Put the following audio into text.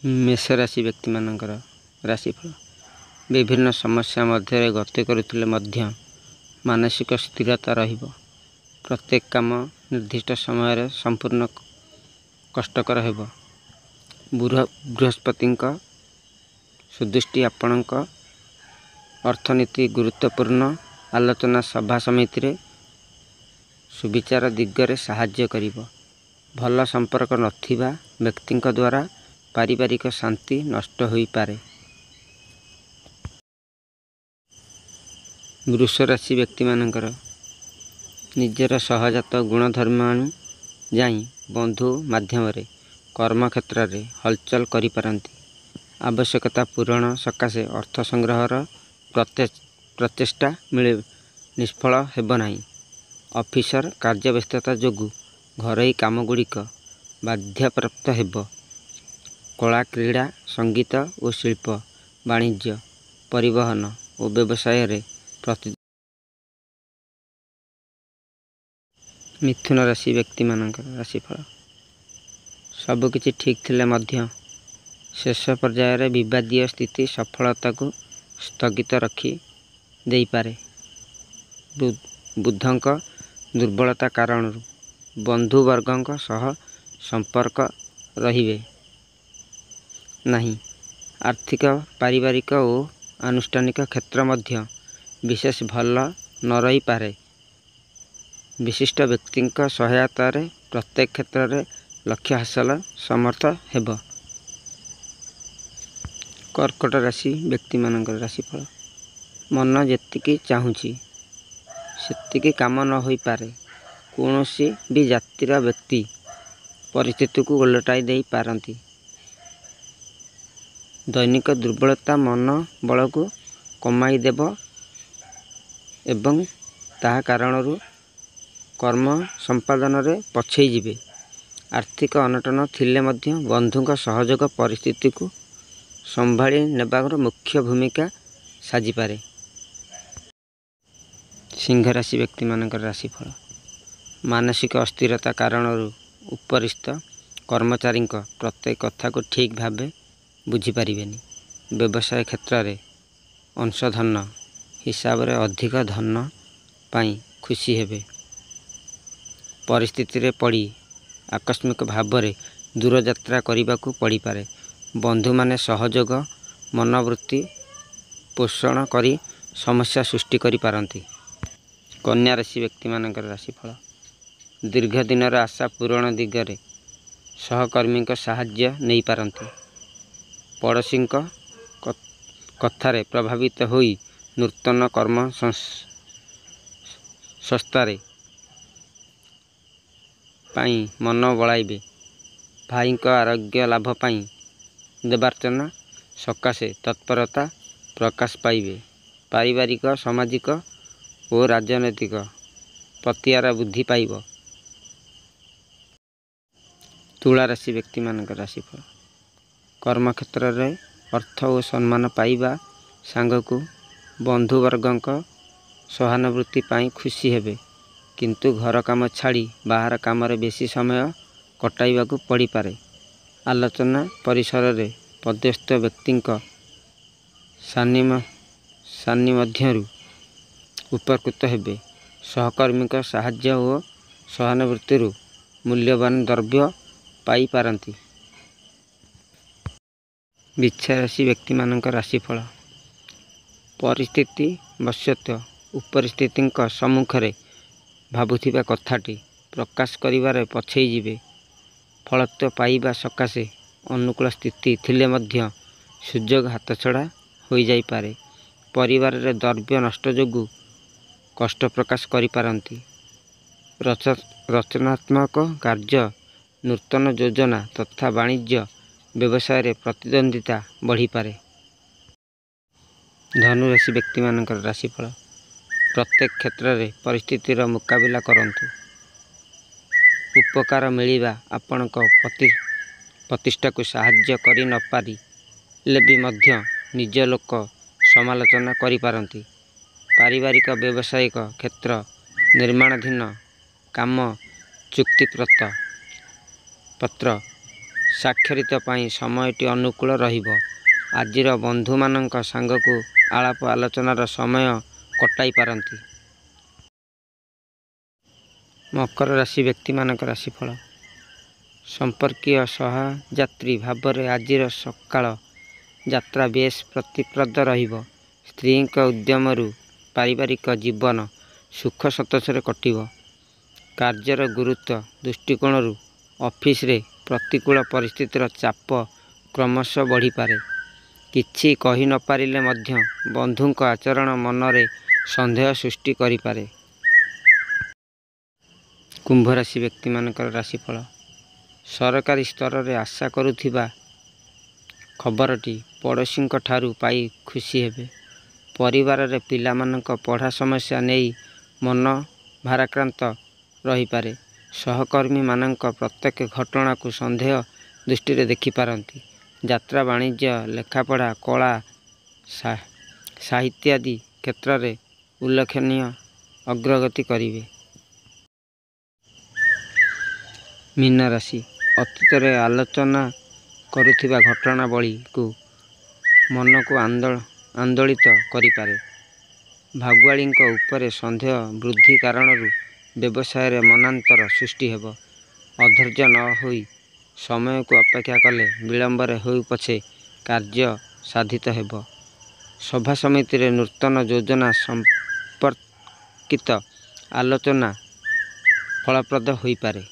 मेष राशि व्यक्ति मानकर राशिफल विभिन्न समस्या मध्य गति करुथिले मध्य मानसिक स्थिरता रहिब। प्रत्येक काम निर्दिष्ट समय संपूर्ण कष्टकर हेब। बृहस्पति सुदृष्टि आपणक अर्थनीति गुरुत्वपूर्ण आलोचना सभा समिति रे सुविचार दिगरे साहाय्य करिब। भल संपर्क नथिबा व्यक्तिंक द्वारा पारिवारिक शांति नष्ट होई पारे। वृष राशि व्यक्ति मानकर निजर सहजात गुणधर्माणु जाई बंधु माध्यम कर्म क्षेत्र रे हलचल करि पारंती। आवश्यकता पूरण सकाशे अर्थ संग्रहर प्रचेष्टा मिले निष्फल हेब नाही। ऑफिसर कार्यव्यस्तता जोगु घरोई कामगुड़िक बाध्याप्राप्त हेब। कला क्रीड़ा संगीत और शिल्प वाणिज्य परिवहन और व्यवसाय रे प्रति। मिथुन राशि व्यक्ति मानकर राशिफल सबकिछि ठीक थिले मध्य शेष पर्याय रे विवादीय स्थिति सफलता को स्थगित रखी देई पारे। बुधंक दुर्बलता कारण बंधुवर्गों सह संपर्क रहिबे नहीं। आर्थिक पारिवारिक और आनुष्ठानिक क्षेत्र मध्य विशेष भल न रही पारे। विशिष्ट व्यक्ति सहायता रे प्रत्येक क्षेत्र रे लक्ष्य हासिल समर्थ हेब। कर्कट राशि व्यक्ति मानकर राशिफल मन जेतिकी चाहूँची सेतिकी काम न होई पारे। कौनसी भी जातिर व्यक्ति परिस्थिति को उलटाई दे पारंती। दैनिक दुर्बलता मन बल को कमाई देव एवं ता कारणरू कर्म संपादन रे पछई जिवे। आर्थिक अनटन थिले मध्य बंधुक सहयोग परिस्थिति को संभाली नेबार मुख्य भूमिका साजी पारे। सिंह राशि व्यक्ति मानकर राशिफल मानसिक अस्थिरता कारणरू उपरिस्थ कर्मचारी प्रत्येक कथा को ठीक भावे बुझी पारिबेनी। व्यवसाय क्षेत्र रे अंशधन हिसाब रे अधिक धन पाई खुशी हेबे। परिस्थिति रे पड़ी आकस्मिक भाव रे दूर यात्रा करने को पड़ी पारे। बंधु माने सहयोग मनोवृत्ति पोषण करी समस्या सृष्टि करि पारंती। कन्या राशि व्यक्ति मानकर राशिफल दीर्घ दिन आशा पूरण दिगरे सहकर्मी साहाय्य नहीं पारंती। पड़ोशी कथारे प्रभावित होई नूतन कर्म संस्थारे पाई मन बलाइबे। भाई आरोग्य लाभ पाई देवार्चना सकाशे तत्परता प्रकाश पाइबे। पारिवारिक सामाजिक और राजनैतिक प्रतिहार बुद्धि पाइब। तुला राशि व्यक्ति मानकर राशिफल कर्मक्षेत्र रे अर्थ और सम्मान पाइबा सांगकु बंधुवर्गों सहानुभूति पाई खुशी हेबे। किंतु घर काम छाड़ी बाहर काम रे बेसी समय कटाइबा को पड़ी पारे। आलोचना परिसर रे पदस्थ व्यक्ति सान्निध्यरू उपकृत हेबे। सहकर्मी साहाय्य और सहानुभूति मूल्यवान द्रव्य पाई पारंती। बिच्छा राशि व्यक्ति मानक राशिफल परिस्थिति वशत उपरिस्थिति सम्मुखें भावुथिबा कथाटी प्रकाश करिबारे पछई जिवे। फलत्व पाइबा सकाशे अनुकूल स्थिति थिले मध्य सुयोग हाथछड़ा होई जाई पारे। परिवार रे द्रव्य नष्ट जोगु कष्ट प्रकाश करि पारंती। रचनात्मक कार्य नूतन योजना तथा वाणिज्य व्यवसाय रे प्रतिद्वंदिता बढ़ी पारे। धनु राशि व्यक्ति मानकर राशिफल प्रत्येक क्षेत्र रे परिस्थितिर मुकाबिला करंतु। उपकार मिलिबा आपणक प्रतिष्ठा को साहाय्य करि न पारी ले भी मध्य निज लोक समालोचना करि पारंती। पारिवारिक व्यावसायिक क्षेत्र निर्माणाधीन काम चुक्ति पत्र ସ୍ୱାକ୍ଷରିତ ପାଇଁ ସମୟଟି ଅନୁକୂଳ ରହିବ। ଆଜିର ବନ୍ଧୁମାନଙ୍କ ସାଙ୍ଗକୁ ଆଳାପ ଆଲୋଚନାର ସମୟ କଟାଇ ପାରନ୍ତି। ମକର ରାଶି ବ୍ୟକ୍ତିମାନଙ୍କ ରାଶିଫଳ। ସମ୍ପର୍କୀୟ ସହଯାତ୍ରୀ ଭାବରେ ଆଜିର ସକାଳ ଯାତ୍ରା ବେଶ୍ ପ୍ରତିପ୍ରଦ ରହିବ। ସ୍ତ୍ରୀଙ୍କ ଉଦ୍ୟମରୁ ପାରିବାରିକ ଜୀବନ ସୁଖ ସନ୍ତୋଷରେ କଟିବ। କାର୍ଯ୍ୟର ଗୁରୁତ୍ୱ ଦୃଷ୍ଟିକୋଣରୁ ଅଫିସରେ ପ୍ରତିକୂଳ ପରିସ୍ଥିତିର ଚାପ କ୍ରମଶଃ ବଢ଼ିପାରେ। କିଛି କହି ନ ପାରିଲେ ମଧ୍ୟ ବନ୍ଧୁଙ୍କ ଆଚରଣ ମନରେ ସନ୍ଦେହ ସୃଷ୍ଟି କରିପାରେ। କୁମ୍ଭ ରାଶି ବ୍ୟକ୍ତିମାନଙ୍କର ରାଶିଫଳ। ସରକାରୀ ସ୍ତରରେ ଆଶା କରୁଥିବା ଖବରଟି ପଡ଼ୋଶୀଙ୍କ ଠାରୁ ପାଇ ଖୁସି ହେବେ। ପରିବାରରେ ପିଲାମାନଙ୍କ ପଢ଼ା ସମସ୍ୟା ନେଇ ମନ ଭାରାକ୍ରାନ୍ତ ରହିପାରେ। ସହକର୍ମୀମାନଙ୍କ ପ୍ରତ୍ୟେକ ଘଟଣାକୁ ସନ୍ଦେହ ଦୃଷ୍ଟିରେ ଦେଖିପାରନ୍ତି। ଯାତ୍ରା ବାଣିଜ୍ୟ ଲେଖାପଢ଼ା କଳା ସାହିତ୍ୟାଦି କ୍ଷେତ୍ରରେ ଉଲ୍ଲେଖନୀୟ ଅଗ୍ରଗତି କରିବେ। ମୀନ ରାଶି। ଅତୀତରେ ଆଲୋଚନା କରୁଥିବା ଘଟଣାବଳୀକୁ ମନକୁ ଆନ୍ଦୋଳିତ କରିପାରେ। ଭାଗୁଆଳୀଙ୍କ ଉପରେ ସନ୍ଦେହ ବୃଦ୍ଧି କାରଣରୁ ବ୍ୟବସାୟରେ ମନାନ୍ତର ସୃଷ୍ଟି ହେବ। ଅଧୈର୍ଯ୍ୟ ନ ହୋଇ ସମୟକୁ ଅପେକ୍ଷା କଲେ ବିଳମ୍ବରେ ହେଉ ପଛେ କାର୍ଯ୍ୟ ସାଧିତ ହେବ। ସଭାସମିତିରେ ନୂତନ ଯୋଜନା ସମ୍ପର୍କିତ ଆଲୋଚନା ଫଳପ୍ରଦ ହୋଇପାରେ।